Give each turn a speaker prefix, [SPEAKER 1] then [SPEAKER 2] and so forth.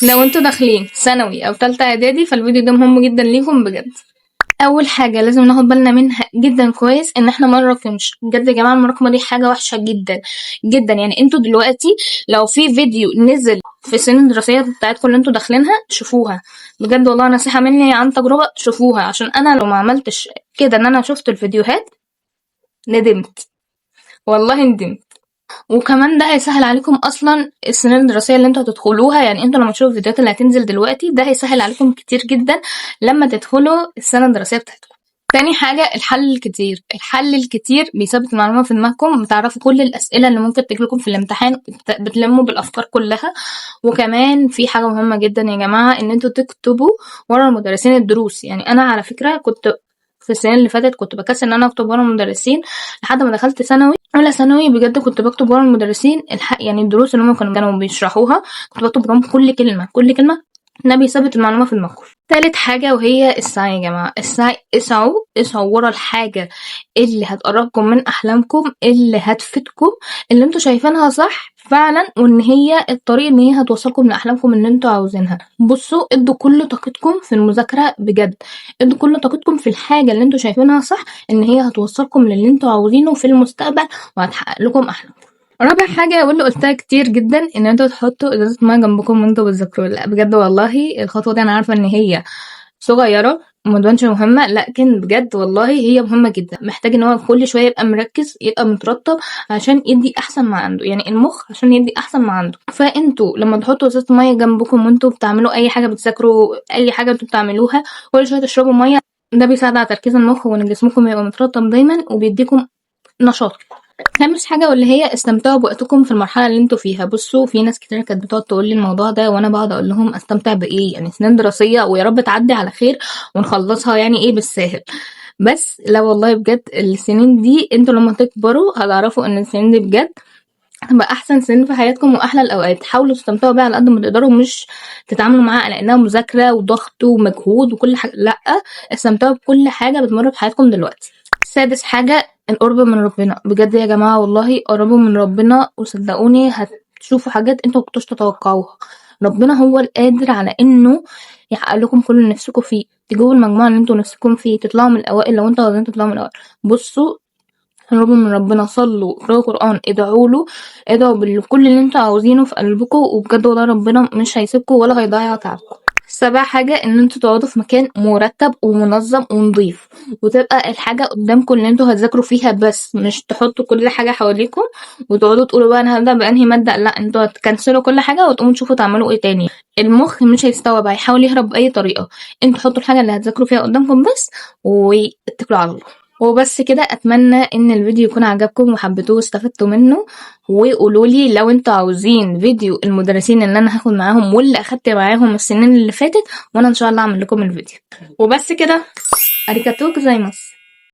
[SPEAKER 1] لو انتوا داخلين ثانوي او تالتة اعدادي فالفيديو ده مهم جدا ليكم بجد. اول حاجه لازم ناخد بالنا منها جدا كويس ان احنا ما نراكمش بجد يا جماعه. المراكمه دي حاجه وحشه جدا جدا. يعني انتوا دلوقتي لو في فيديو نزل في السنين الدراسيه بتاعتكم اللي انتوا داخلينها شوفوها بجد والله، نصيحه مني عن تجربه، شوفوها. عشان انا لو ما عملتش كده ان انا شفت الفيديوهات ندمت، والله ندمت. وكمان ده هيسهل عليكم اصلا السنين الدراسيه اللي انتوا هتدخلوها. يعني انتوا لما تشوفوا الفيديوهات اللي هتنزل دلوقتي ده هيسهل عليكم كتير جدا لما تدخلوا السنه الدراسيه بتاعتكم. تاني حاجة الحل الكتير. الحل الكتير بيثبت المعلومة في دماغكم، بتعرفوا كل الأسئلة اللي ممكن تجيلكم في الامتحان، بتلموا بالأفكار كلها. وكمان في حاجة مهمة جدا يا جماعة، إن انتوا تكتبوا ورا المدرسين الدروس. يعني أنا على فكرة كنت في السنين اللي فاتت كنت بكسل إن أنا أكتب ورا المدرسين لحد ما دخلت ثانوي. أولى ثانوي بجد كنت بكتب ورا المدرسين يعني الدروس اللي هم كانوا بيشرحوها كنت بكتب وراهم كل كلمة كل كلمة. ده بيثبت المعلومة في دماغكم. تالت حاجة وهي السعي يا جماعة. السعي، اسعوا ورا الحاجة اللي هتقربكم من أحلامكم، اللي هتفيدكم، اللي انتوا شايفينها صح فعلا، وان هي الطريق ان هي هتوصلكم لأحلامكم اللي انتوا عاوزينها. بصوا ادوا كل طاقتكم في المذاكرة بجد، ادوا كل طاقتكم في الحاجة اللي انتوا شايفينها صح، ان هي هتوصلكم للي انتوا عاوزينه في المستقبل وهتحقق لكم أحلامكم. رابع حاجة واللي قلتها كتير جدا ان انتوا تحطوا ازازة ميه جنبكم وانتوا بتذاكروا. لا بجد والله الخطوة دي انا عارفة ان هي صغيرة ومتبانش مهمة، لكن بجد والله هي مهمة جدا. محتاج ان هو كل شوية يبقى مركز، يبقى مترطب عشان يدي احسن ما عنده، يعني المخ عشان يدي احسن ما عنده. فانتوا لما تحطوا ازازة ميه جنبكم وانتوا بتعملوا اي حاجة، بتذاكروا اي حاجة انتوا بتعملوها، كل شوية تشربوا ميه. ده بيساعد على تركيز المخ وان جسمكم يبقى مترطب دايما وبيديكم نشاط. خامس حاجة واللي هي استمتعوا بوقتكم في المرحلة اللي انتوا فيها. بصوا في ناس كتير كانت بتقعد تقول لي الموضوع ده وانا بقعد اقول لهم استمتع بايه؟ يعني سنين دراسية ويا رب تعدي على خير ونخلصها يعني ايه بالساهل. بس لا والله بجد السنين دي انتوا لما تكبروا هتعرفوا ان السنين دي بجد هتبقى احسن سنين في حياتكم واحلى الاوقات. حاولوا تستمتعوا بيها على قد ما تقدروا، مش تتعاملوا معاها على انها مذاكرة وضغط ومجهود وكل حاجة، لا، استمتعوا بكل حاجة بتمر في حياتكم دلوقتي. سادس حاجة القرب من ربنا. بجد يا جماعة والله قربوا من ربنا وصدقوني هتشوفوا حاجات انتوا مكنتوش تتوقعوها. ربنا هو القادر على انه يحقق لكم كل اللي نفسكم فيه، تجيبوا المجموعة اللي انتوا نفسكم فيه، تطلعوا من الاوائل لو انتوا عاوزين تطلعوا من الاوائل. بصوا قربوا من ربنا، صلوا، اقرأوا قرآن، ادعوا له، ادعوا بكل اللي انتوا عاوزينه في قلبكم، وبجد والله ربنا مش هيسيبكم ولا هيضيع تعبكم. سابع حاجة ان انتوا تقعدوا في مكان مرتب ومنظم ونضيف، وتبقى الحاجة قدامكم اللي انتوا هتذاكروا فيها بس، مش تحطوا كل حاجة حواليكم وتقعدوا تقولوا بقى انا هبدأ بأنهي مادة. لا، انتوا هتكنسلوا كل حاجة وتقوموا تشوفوا تعملوا ايه تاني. المخ مش هيستوعب، هيحاول يهرب بأي طريقة. انتوا حطوا الحاجة اللي هتذاكروا فيها قدامكم بس واتكلوا على الله. وبس كده. اتمنى ان الفيديو يكون عجبكم وحبيتوه واستفدتوا منه. وقولولي لو انتوا عاوزين فيديو المدرسين اللي انا هاخد معاهم واللي اخدت معاهم السنين اللي فاتت، وانا ان شاء الله اعمل لكم الفيديو. وبس كده. اريكاتو جوزايماس.